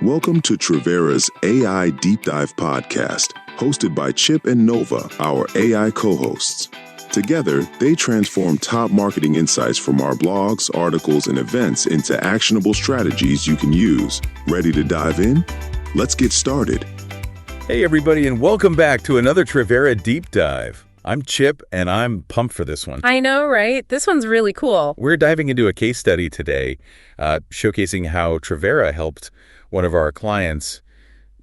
Welcome to Trevera's AI Deep Dive podcast, hosted by Chip and Nova, our AI co-hosts. Together, they transform top marketing insights from our blogs, articles, and events into actionable strategies you can use. Ready to dive in? Let's get started. Hey everybody, and welcome back to another Trevera Deep Dive. I'm Chip, and I'm pumped for this one. I know, right? This one's really cool. We're diving into a case study today, showcasing how Trevera helped one of our clients,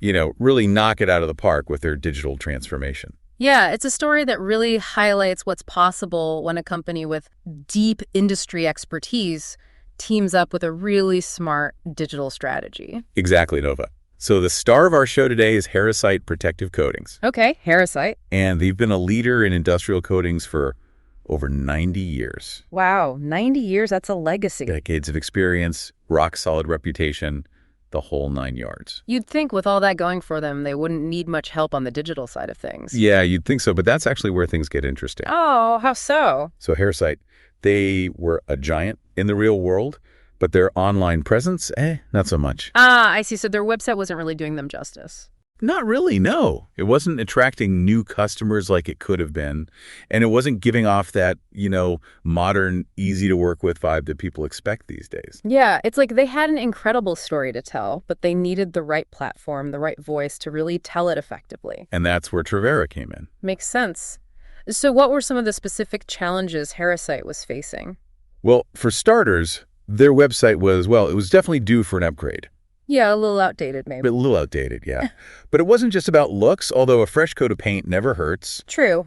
really knock it out of the park with their digital transformation. Yeah, it's a story that really highlights what's possible when a company with deep industry expertise teams up with a really smart digital strategy. Exactly, Nova. So the star of our show today is Harrisite Protective Coatings. Okay, Harrisite. And they've been a leader in industrial coatings for over 90 years. Wow, 90 years, that's a legacy. Decades of experience, rock-solid reputation, the whole 9 yards. You'd think with all that going for them, they wouldn't need much help on the digital side of things. Yeah, you'd think so, but that's actually where things get interesting. Oh, how so? So Harrisite, they were a giant in the real world, but their online presence, not so much. Ah, I see. So their website wasn't really doing them justice. Not really, no. It wasn't attracting new customers like it could have been, and it wasn't giving off that, modern, easy-to-work-with vibe that people expect these days. Yeah, it's like they had an incredible story to tell, but they needed the right platform, the right voice to really tell it effectively. And that's where Trevera came in. Makes sense. So what were some of the specific challenges Harrisite was facing? Well, for starters, their website was definitely due for an upgrade. Yeah, a little outdated, maybe. A little outdated, yeah. But it wasn't just about looks, although a fresh coat of paint never hurts. True.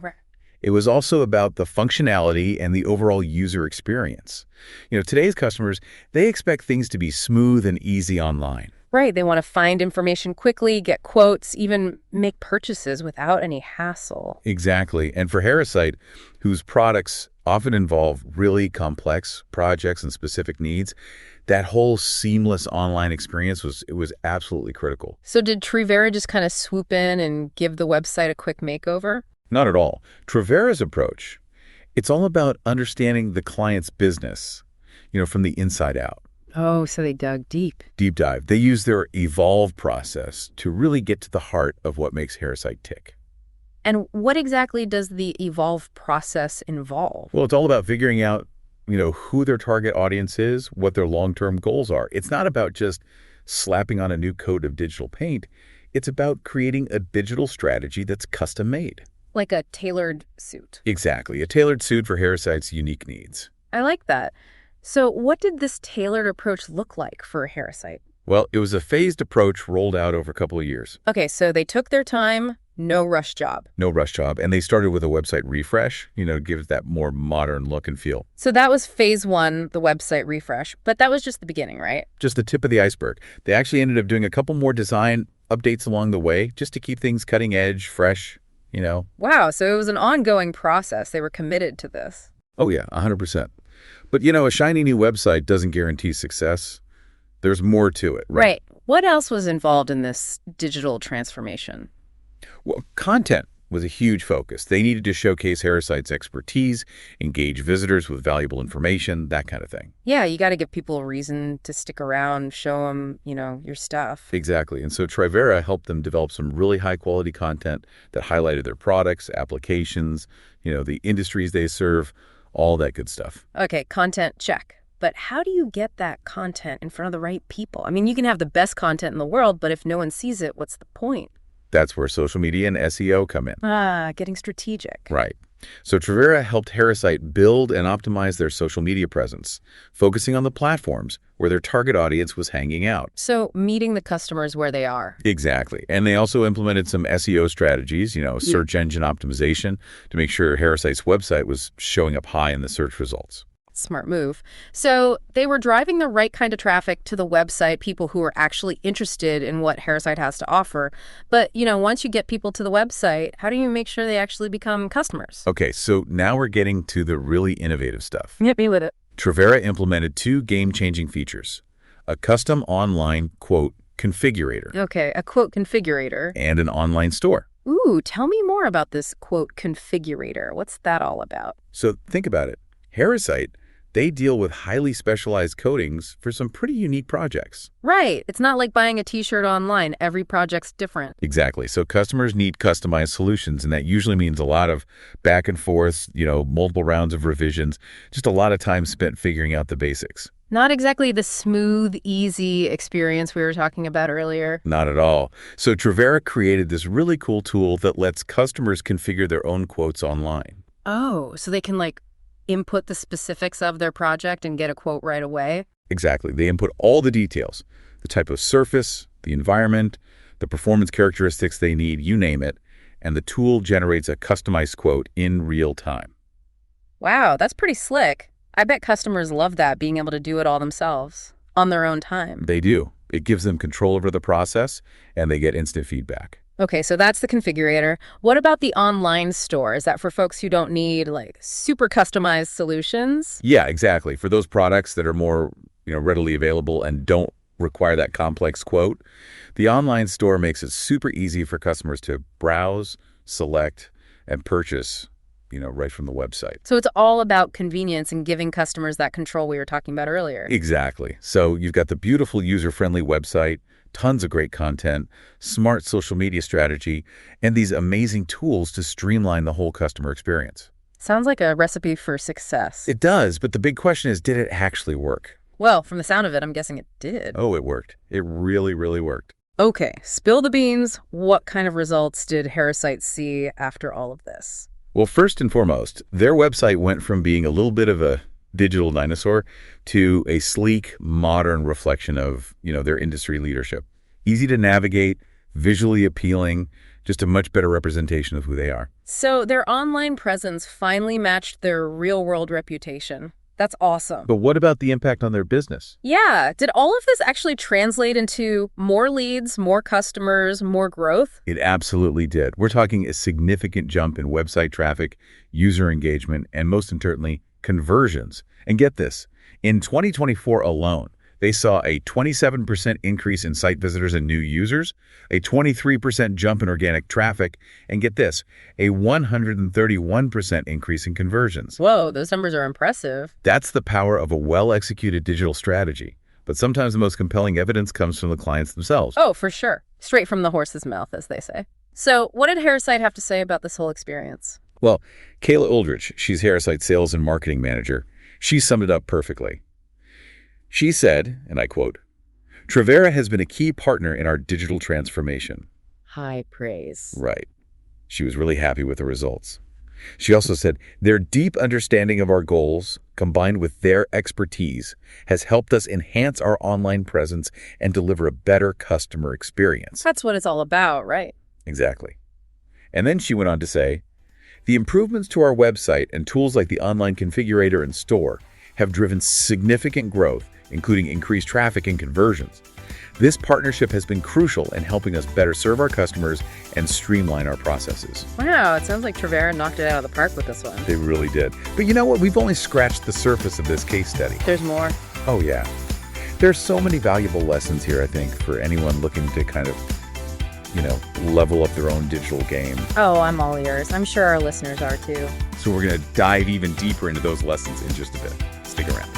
It was also about the functionality and the overall user experience. Today's customers, they expect things to be smooth and easy online. Right. They want to find information quickly, get quotes, even make purchases without any hassle. Exactly. And for Harrisite, whose products often involve really complex projects and specific needs, that whole seamless online experience was absolutely critical. So did Trevera just kind of swoop in and give the website a quick makeover? Not at all. Trevera's approach, it's all about understanding the client's business, from the inside out. Oh, so they dug deep. Deep dive. They use their evolve process to really get to the heart of what makes Harrisite tick. And what exactly does the evolve process involve? Well, it's all about figuring out, who their target audience is, what their long-term goals are. It's not about just slapping on a new coat of digital paint. It's about creating a digital strategy that's custom-made. Like a tailored suit. Exactly. A tailored suit for Harrisite's unique needs. I like that. So what did this tailored approach look like for Harrisite? Well, it was a phased approach rolled out over a couple of years. Okay, so they took their time, no rush job. No rush job. And they started with a website refresh, to give it that more modern look and feel. So that was phase one, the website refresh. But that was just the beginning, right? Just the tip of the iceberg. They actually ended up doing a couple more design updates along the way, just to keep things cutting edge, fresh, Wow, so it was an ongoing process. They were committed to this. Oh, yeah, 100%. But, a shiny new website doesn't guarantee success. There's more to it, right? Right. What else was involved in this digital transformation? Well, content was a huge focus. They needed to showcase Harrisite's expertise, engage visitors with valuable information, that kind of thing. Yeah, you got to give people a reason to stick around, show them, your stuff. Exactly. And so Trevera helped them develop some really high-quality content that highlighted their products, applications, the industries they serve, all that good stuff. Okay, content, check. But how do you get that content in front of the right people? I mean, you can have the best content in the world, but if no one sees it, what's the point? That's where social media and SEO come in. Getting strategic. Right. So Trevera helped Harrisite build and optimize their social media presence, focusing on the platforms where their target audience was hanging out. So meeting the customers where they are. Exactly. And they also implemented some SEO strategies, search engine optimization, to make sure Harrisite's website was showing up high in the search results. Smart move. So they were driving the right kind of traffic to the website, people who were actually interested in what Harrisite has to offer. But, once you get people to the website, how do you make sure they actually become customers? Okay, so now we're getting to the really innovative stuff. Hit me with it. Trevera implemented 2 game-changing features: a custom online quote configurator. Okay, a quote configurator. And an online store. Ooh, tell me more about this quote configurator. What's that all about? So think about it. Harrisite, They deal with highly specialized coatings for some pretty unique projects. Right. It's not like buying a t-shirt online. Every project's different. Exactly. So customers need customized solutions, and that usually means a lot of back and forth, multiple rounds of revisions, just a lot of time spent figuring out the basics. Not exactly the smooth, easy experience we were talking about earlier. Not at all. So Trevera created this really cool tool that lets customers configure their own quotes online. Oh, so they can input the specifics of their project and get a quote right away? Exactly. They input all the details, the type of surface, the environment, the performance characteristics they need, you name it, and the tool generates a customized quote in real time. Wow, that's pretty slick. I bet customers love that, being able to do it all themselves, on their own time. They do. It gives them control over the process, and they get instant feedback. Okay, so that's the configurator. What about the online store? Is that for folks who don't need super customized solutions? Yeah, exactly. For those products that are more, readily available and don't require that complex quote, the online store makes it super easy for customers to browse, select, and purchase, right from the website. So it's all about convenience and giving customers that control we were talking about earlier. Exactly. So you've got the beautiful user-friendly website, tons of great content, smart social media strategy, and these amazing tools to streamline the whole customer experience. Sounds like a recipe for success. It does, but the big question is, did it actually work? Well, from the sound of it, I'm guessing it did. Oh, it worked. It really, really worked. Okay, spill the beans. What kind of results did Heresight see after all of this? Well, first and foremost, their website went from being a little bit of a digital dinosaur to a sleek, modern reflection of, their industry leadership. Easy to navigate, visually appealing, just a much better representation of who they are. So their online presence finally matched their real-world reputation. That's awesome. But what about the impact on their business? Yeah. Did all of this actually translate into more leads, more customers, more growth? It absolutely did. We're talking a significant jump in website traffic, user engagement, and most importantly, conversions. And get this, in 2024 alone, they saw a 27% increase in site visitors and new users, a 23% jump in organic traffic, and get this, a 131% increase in conversions. Whoa, those numbers are impressive. That's the power of a well-executed digital strategy. But sometimes the most compelling evidence comes from the clients themselves. Oh, for sure. Straight from the horse's mouth, as they say. So what did Heresight have to say about this whole experience? Well, Kayla Aldrich, she's Heresight's sales and marketing manager. She summed it up perfectly. She said, and I quote, "Trevera has been a key partner in our digital transformation." High praise. Right. She was really happy with the results. She also said, "Their deep understanding of our goals, combined with their expertise, has helped us enhance our online presence and deliver a better customer experience." That's what it's all about, right? Exactly. And then she went on to say, "The improvements to our website and tools like the online configurator and store have driven significant growth, including increased traffic and conversions. This partnership has been crucial in helping us better serve our customers and streamline our processes." Wow, it sounds like Trevera knocked it out of the park with this one. They really did. But you know what? We've only scratched the surface of this case study. There's more. Oh, yeah. There's so many valuable lessons here, I think, for anyone looking to kind of, level up their own digital game. Oh, I'm all ears. I'm sure our listeners are too. So we're going to dive even deeper into those lessons in just a bit. Stick around.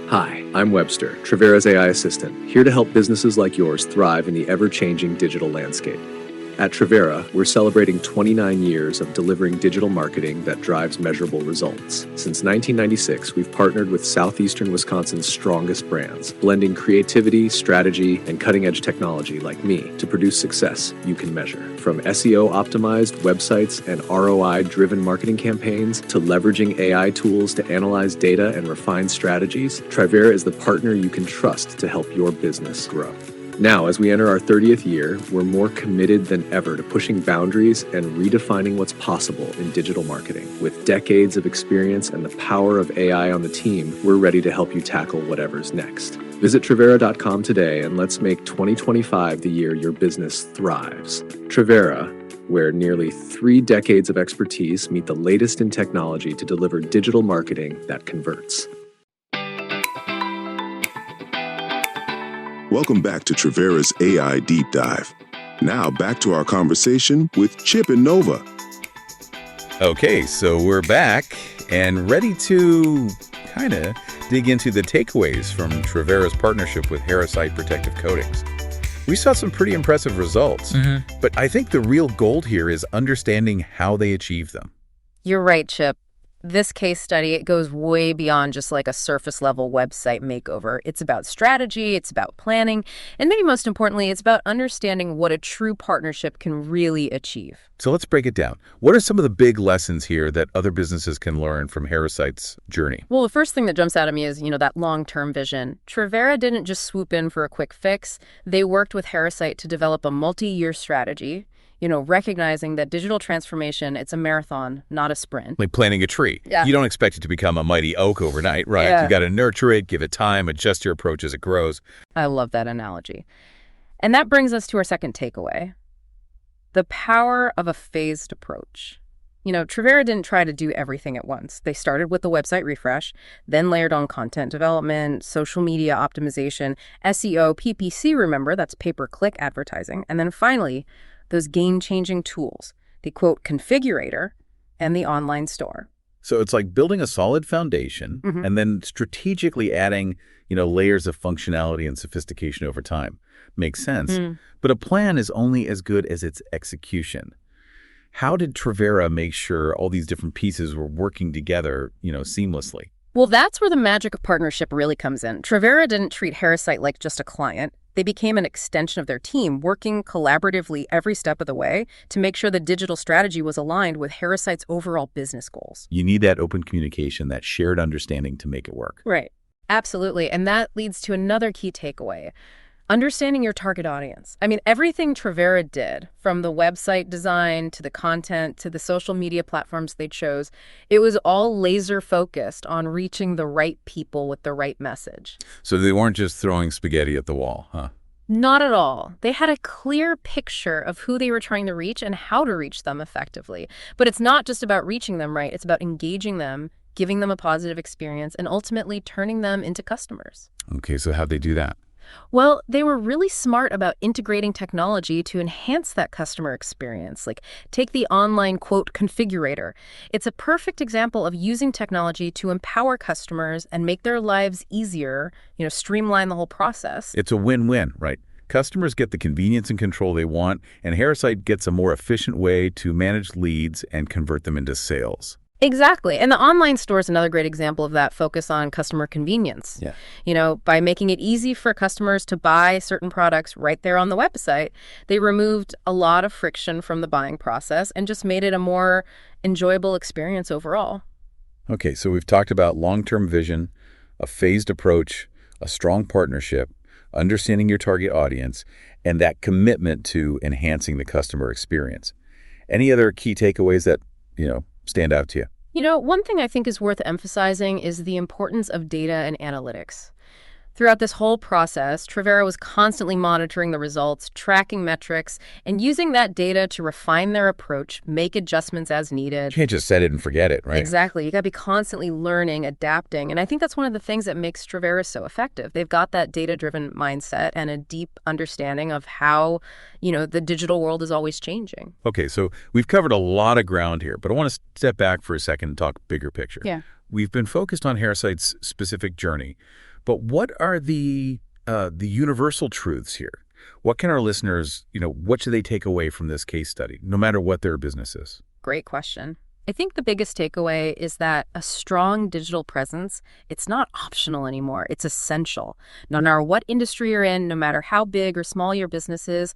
Hi, I'm Webster, Trevera's AI assistant, here to help businesses like yours thrive in the ever-changing digital landscape. At Trevera, we're celebrating 29 years of delivering digital marketing that drives measurable results. Since 1996, we've partnered with southeastern Wisconsin's strongest brands, blending creativity, strategy, and cutting-edge technology like me to produce success you can measure. From SEO-optimized websites and ROI-driven marketing campaigns to leveraging AI tools to analyze data and refine strategies, Trevera is the partner you can trust to help your business grow. Now, as we enter our 30th year, we're more committed than ever to pushing boundaries and redefining what's possible in digital marketing. With decades of experience and the power of AI on the team, we're ready to help you tackle whatever's next. Visit Trevera.com today and let's make 2025 the year your business thrives. Trevera, where nearly 3 decades of expertise meet the latest in technology to deliver digital marketing that converts. Welcome back to Trevera's AI Deep Dive. Now back to our conversation with Chip and Nova. Okay, so we're back and ready to kind of dig into the takeaways from Trevera's partnership with Harrisite Protective Coatings. We saw some pretty impressive results, but I think the real gold here is understanding how they achieve them. You're right, Chip. This case study, it goes way beyond just like a surface level website makeover. It's about strategy, it's about planning, and maybe most importantly, it's about understanding what a true partnership can really achieve. So let's break it down. What are some of the big lessons here that other businesses can learn from Harrisite's journey? Well, the first thing that jumps out at me is, that long-term vision. Trevera didn't just swoop in for a quick fix. They worked with Harrisite to develop a multi-year strategy, recognizing that digital transformation, it's a marathon, not a sprint. Like planting a tree. Yeah. You don't expect it to become a mighty oak overnight, right? Yeah. You got to nurture it, give it time, adjust your approach as it grows. I love that analogy. And that brings us to our second takeaway, the power of a phased approach. Trevera didn't try to do everything at once. They started with the website refresh, then layered on content development, social media optimization, SEO, PPC, remember, that's pay-per-click advertising, and then finally, those game-changing tools, the quote configurator and the online store. So it's like building a solid foundation and then strategically adding, layers of functionality and sophistication over time. Makes sense. But a plan is only as good as its execution. How did Trevera make sure all these different pieces were working together, seamlessly? Well, that's where the magic of partnership really comes in. Trevera didn't treat Harrisite like just a client. They became an extension of their team, working collaboratively every step of the way to make sure the digital strategy was aligned with Harrisite's overall business goals. You need that open communication, that shared understanding to make it work. Right. Absolutely. And that leads to another key takeaway. Understanding your target audience. I mean, everything Trevera did, from the website design to the content to the social media platforms they chose, it was all laser focused on reaching the right people with the right message. So they weren't just throwing spaghetti at the wall, huh? Not at all. They had a clear picture of who they were trying to reach and how to reach them effectively. But it's not just about reaching them, right? It's about engaging them, giving them a positive experience, and ultimately turning them into customers. Okay, so how'd they do that? Well, they were really smart about integrating technology to enhance that customer experience. Like, take the online quote configurator. It's a perfect example of using technology to empower customers and make their lives easier, streamline the whole process. It's a win-win, right? Customers get the convenience and control they want, and Harrisite gets a more efficient way to manage leads and convert them into sales. Exactly. And the online store is another great example of that focus on customer convenience. Yeah. By making it easy for customers to buy certain products right there on the website, they removed a lot of friction from the buying process and just made it a more enjoyable experience overall. Okay, so we've talked about long-term vision, a phased approach, a strong partnership, understanding your target audience, and that commitment to enhancing the customer experience. Any other key takeaways that, stand out to you? One thing I think is worth emphasizing is the importance of data and analytics. Throughout this whole process, Trevera was constantly monitoring the results, tracking metrics, and using that data to refine their approach, make adjustments as needed. You can't just set it and forget it, right? Exactly. You got to be constantly learning, adapting. And I think that's one of the things that makes Trevera so effective. They've got that data-driven mindset and a deep understanding of how, the digital world is always changing. Okay, so we've covered a lot of ground here, but I want to step back for a second and talk bigger picture. Yeah. We've been focused on Harrisite's specific journey, but what are the universal truths here? What can our listeners, what should they take away from this case study, no matter what their business is? Great question. I think the biggest takeaway is that a strong digital presence, it's not optional anymore. It's essential. No matter what industry you're in, no matter how big or small your business is,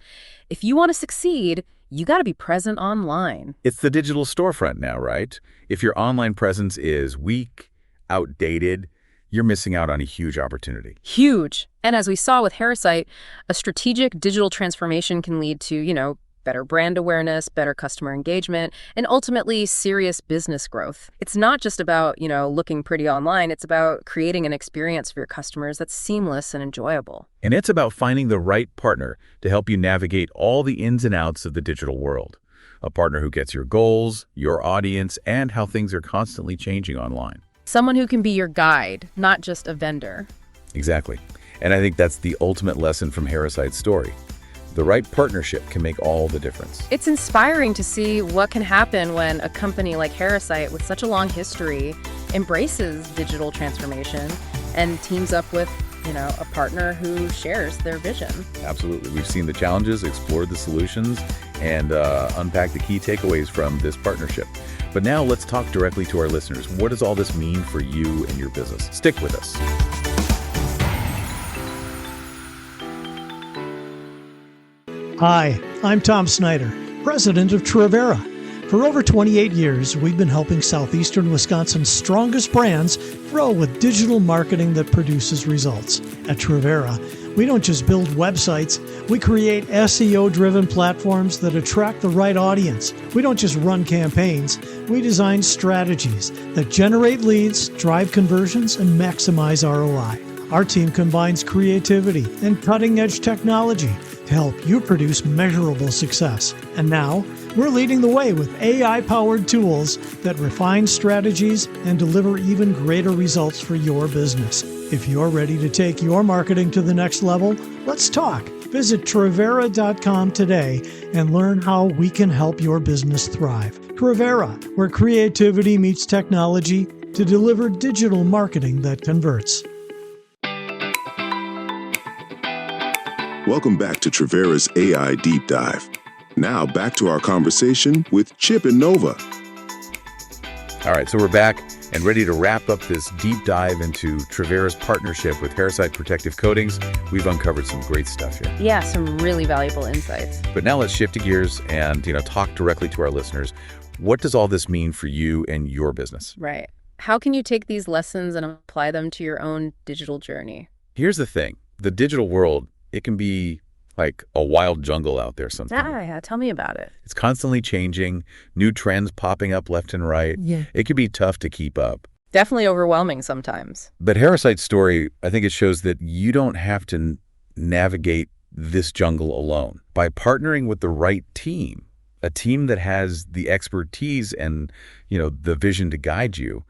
if you want to succeed, you got to be present online. It's the digital storefront now, right? If your online presence is weak, outdated, you're missing out on a huge opportunity. Huge. And as we saw with Harrisite, a strategic digital transformation can lead to, better brand awareness, better customer engagement, and ultimately serious business growth. It's not just about, looking pretty online. It's about creating an experience for your customers that's seamless and enjoyable. And it's about finding the right partner to help you navigate all the ins and outs of the digital world. A partner who gets your goals, your audience, and how things are constantly changing online. Someone who can be your guide, not just a vendor. Exactly. And I think that's the ultimate lesson from Harrisite's story. The right partnership can make all the difference. It's inspiring to see what can happen when a company like Harrisite, with such a long history, embraces digital transformation and teams up with, a partner who shares their vision. Absolutely. We've seen the challenges, explored the solutions, and unpacked the key takeaways from this partnership. But now let's talk directly to our listeners. What does all this mean for you and your business? Stick with us. Hi, I'm Tom Snyder, president of Trivera. For over 28 years, we've been helping southeastern Wisconsin's strongest brands grow with digital marketing that produces results. At Trivera, we don't just build websites, we create SEO-driven platforms that attract the right audience. We don't just run campaigns, we design strategies that generate leads, drive conversions, and maximize ROI. Our team combines creativity and cutting-edge technology to help you produce measurable success. And now, we're leading the way with AI-powered tools that refine strategies and deliver even greater results for your business. If you're ready to take your marketing to the next level, let's talk. Visit Trivera.com today and learn how we can help your business thrive. Trivera, where creativity meets technology to deliver digital marketing that converts. Welcome back to Trivera's AI Deep Dive. Now back to our conversation with Chip and Nova. All right, so we're back and ready to wrap up this deep dive into Trivera's partnership with Harrisite Protective Coatings. We've uncovered some great stuff here. Yeah, some really valuable insights. But now let's shift gears and talk directly to our listeners. What does all this mean for you and your business? Right. How can you take these lessons and apply them to your own digital journey? Here's the thing. The digital world, it can be like a wild jungle out there sometimes. Yeah, tell me about it. It's constantly changing, new trends popping up left and right. Yeah. It can be tough to keep up. Definitely overwhelming sometimes. But Harrisite's story, I think it shows that you don't have to navigate this jungle alone. By partnering with the right team, a team that has the expertise and, the vision to guide you,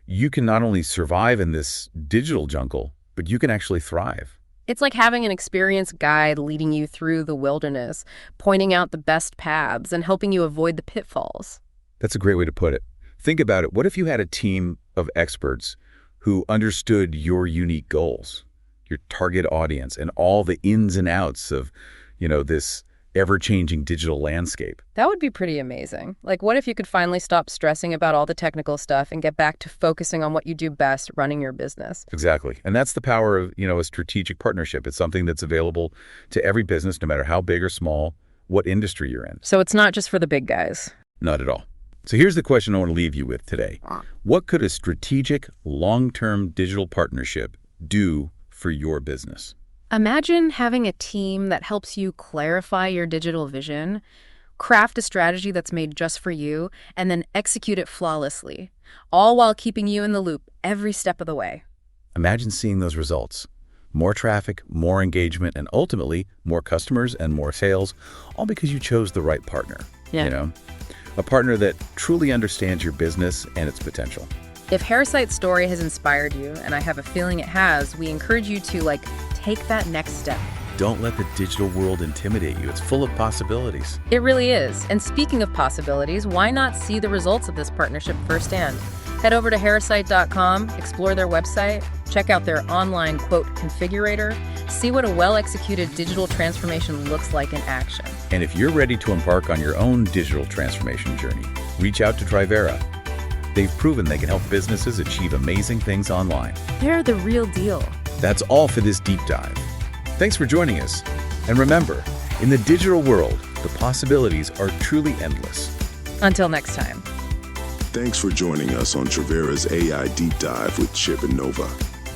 you can not only survive in this digital jungle, but you can actually thrive. It's like having an experienced guide leading you through the wilderness, pointing out the best paths and helping you avoid the pitfalls. That's a great way to put it. Think about it. What if you had a team of experts who understood your unique goals, your target audience, and all the ins and outs of, this ever-changing digital landscape? That would be pretty amazing. Like, what if you could finally stop stressing about all the technical stuff and get back to focusing on what you do best, running your business? Exactly. And that's the power of, a strategic partnership. It's something that's available to every business, no matter how big or small, what industry you're in. So it's not just for the big guys. Not at all. So here's the question I want to leave you with today. What could a strategic, long-term digital partnership do for your business? Imagine having a team that helps you clarify your digital vision, craft a strategy that's made just for you, and then execute it flawlessly, all while keeping you in the loop every step of the way. Imagine seeing those results. More traffic, more engagement, and ultimately more customers and more sales, all because you chose the right partner. Yeah. A partner that truly understands your business and its potential. If Harrisite's story has inspired you, and I have a feeling it has, we encourage you to, take that next step. Don't let the digital world intimidate you. It's full of possibilities. It really is. And speaking of possibilities, why not see the results of this partnership firsthand? Head over to Harrisite.com, explore their website, check out their online quote configurator, see what a well-executed digital transformation looks like in action. And if you're ready to embark on your own digital transformation journey, reach out to Trivera. They've proven they can help businesses achieve amazing things online. They're the real deal. That's all for this deep dive. Thanks for joining us. And remember, in the digital world, the possibilities are truly endless. Until next time. Thanks for joining us on Trivera's AI Deep Dive with Chip and Nova.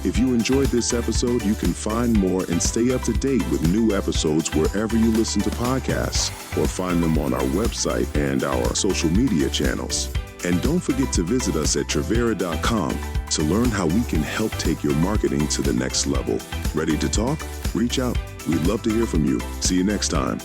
If you enjoyed this episode, you can find more and stay up to date with new episodes wherever you listen to podcasts, or find them on our website and our social media channels. And don't forget to visit us at Trivera.com to learn how we can help take your marketing to the next level. Ready to talk? Reach out. We'd love to hear from you. See you next time.